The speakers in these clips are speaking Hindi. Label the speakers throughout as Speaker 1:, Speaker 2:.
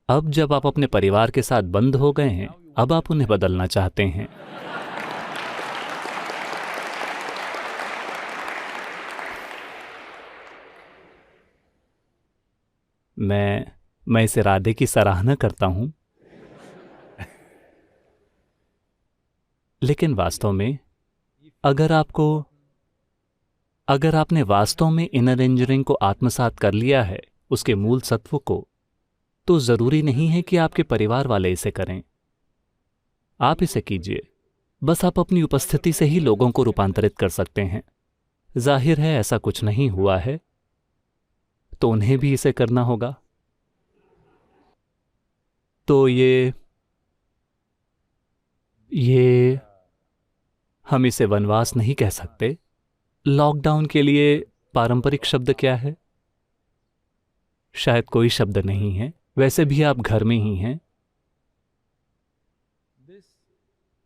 Speaker 1: अब जब आप अपने परिवार के साथ बंद हो गए हैं, अब आप उन्हें बदलना चाहते हैं। मैं इस इरादे की सराहना करता हूं, लेकिन वास्तव में अगर आपने वास्तव में इनर इंजीनियरिंग को आत्मसात कर लिया है, उसके मूल सत्व को, तो जरूरी नहीं है कि आपके परिवार वाले इसे करें। आप इसे कीजिए। बस आप अपनी उपस्थिति से ही लोगों को रूपांतरित कर सकते हैं। जाहिर है ऐसा कुछ नहीं हुआ है, तो उन्हें भी इसे करना होगा। तो ये हम इसे वनवास नहीं कह सकते। लॉकडाउन के लिए पारंपरिक शब्द क्या है? शायद कोई शब्द नहीं है। वैसे भी आप घर में ही हैं।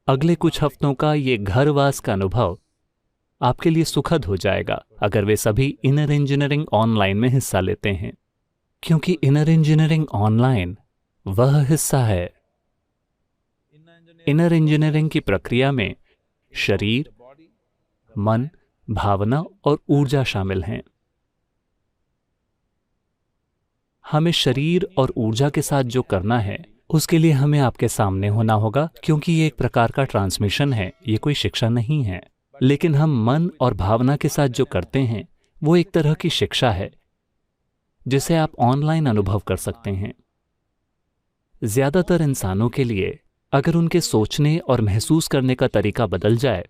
Speaker 1: अगले कुछ हफ्तों का ये घरवास का अनुभव आपके लिए सुखद हो जाएगा अगर वे सभी इनर इंजीनियरिंग ऑनलाइन में हिस्सा लेते हैं, क्योंकि इनर इंजीनियरिंग ऑनलाइन वह हिस्सा है। इनर इंजीनियरिंग की प्रक्रिया में शरीर, मन, भावना और ऊर्जा शामिल हैं। हमें शरीर और ऊर्जा के साथ जो करना है, उसके लिए हमें आपके सामने होना होगा, क्योंकि ये एक प्रकार का ट्रांसमिशन है, ये कोई शिक्षा नहीं है। लेकिन हम मन और भावना के साथ जो करते हैं, वो एक तरह की शिक्षा है जिसे आप ऑनलाइन अनुभव कर सकते हैं। ज्यादातर इंसानों के लिए अगर उनके सोचने और महसूस करने का तरीका बदल जाए,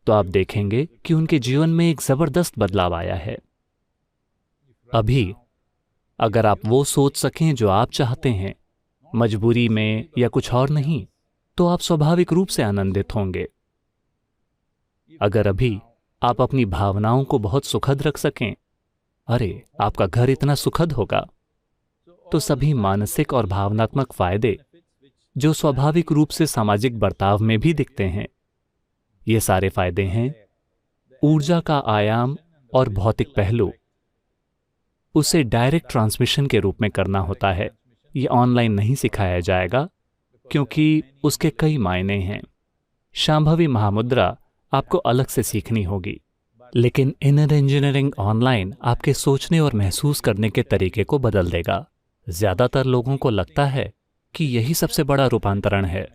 Speaker 1: तो आप देखेंगे कि उनके जीवन में एक जबरदस्त बदलाव आया है। अभी अगर आप वो सोच सकें जो आप चाहते हैं, मजबूरी में या कुछ और नहीं, तो आप स्वाभाविक रूप से आनंदित होंगे। अगर अभी आप अपनी भावनाओं को बहुत सुखद रख सकें, अरे आपका घर इतना सुखद होगा, तो सभी मानसिक और भावनात्मक फायदे जो स्वाभाविक रूप से सामाजिक बर्ताव में भी दिखते हैं, ये सारे फायदे हैं। ऊर्जा का आयाम और भौतिक पहलू, उसे डायरेक्ट ट्रांसमिशन के रूप में करना होता है। ये ऑनलाइन नहीं सिखाया जाएगा, क्योंकि उसके कई मायने हैं। शांभवी महामुद्रा आपको अलग से सीखनी होगी, लेकिन इनर इंजीनियरिंग ऑनलाइन आपके सोचने और महसूस करने के तरीके को बदल देगा। ज्यादातर लोगों को लगता है कि यही सबसे बड़ा रूपांतरण है।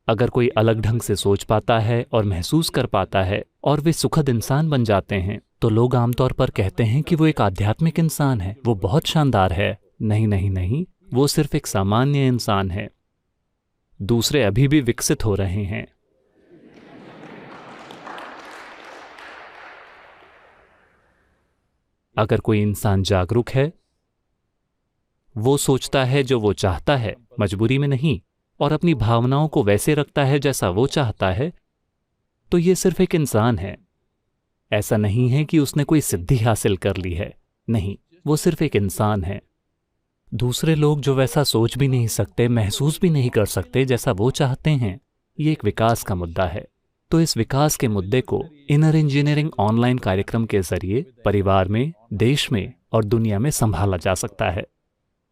Speaker 1: अगर कोई अलग ढंग से सोच पाता है और महसूस कर पाता है और वे सुखद इंसान बन जाते हैं, तो लोग आमतौर पर कहते हैं कि वो एक आध्यात्मिक इंसान है, वो बहुत शानदार है। नहीं नहीं नहीं, वो सिर्फ एक सामान्य इंसान है। दूसरे अभी भी विकसित हो रहे हैं। अगर कोई इंसान जागरूक है, वो सोचता है जो वो चाहता है, मजबूरी में नहीं, और अपनी भावनाओं को वैसे रखता है जैसा वो चाहता है, तो ये सिर्फ एक इंसान है। ऐसा नहीं है कि उसने कोई सिद्धि हासिल कर ली है। नहीं, वो सिर्फ एक इंसान है। दूसरे लोग जो वैसा सोच भी नहीं सकते, महसूस भी नहीं कर सकते जैसा वो चाहते हैं, ये एक विकास का मुद्दा है। तो इस विकास के मुद्दे को इनर इंजीनियरिंग ऑनलाइन कार्यक्रम के जरिए परिवार में, देश में और दुनिया में संभाला जा सकता है।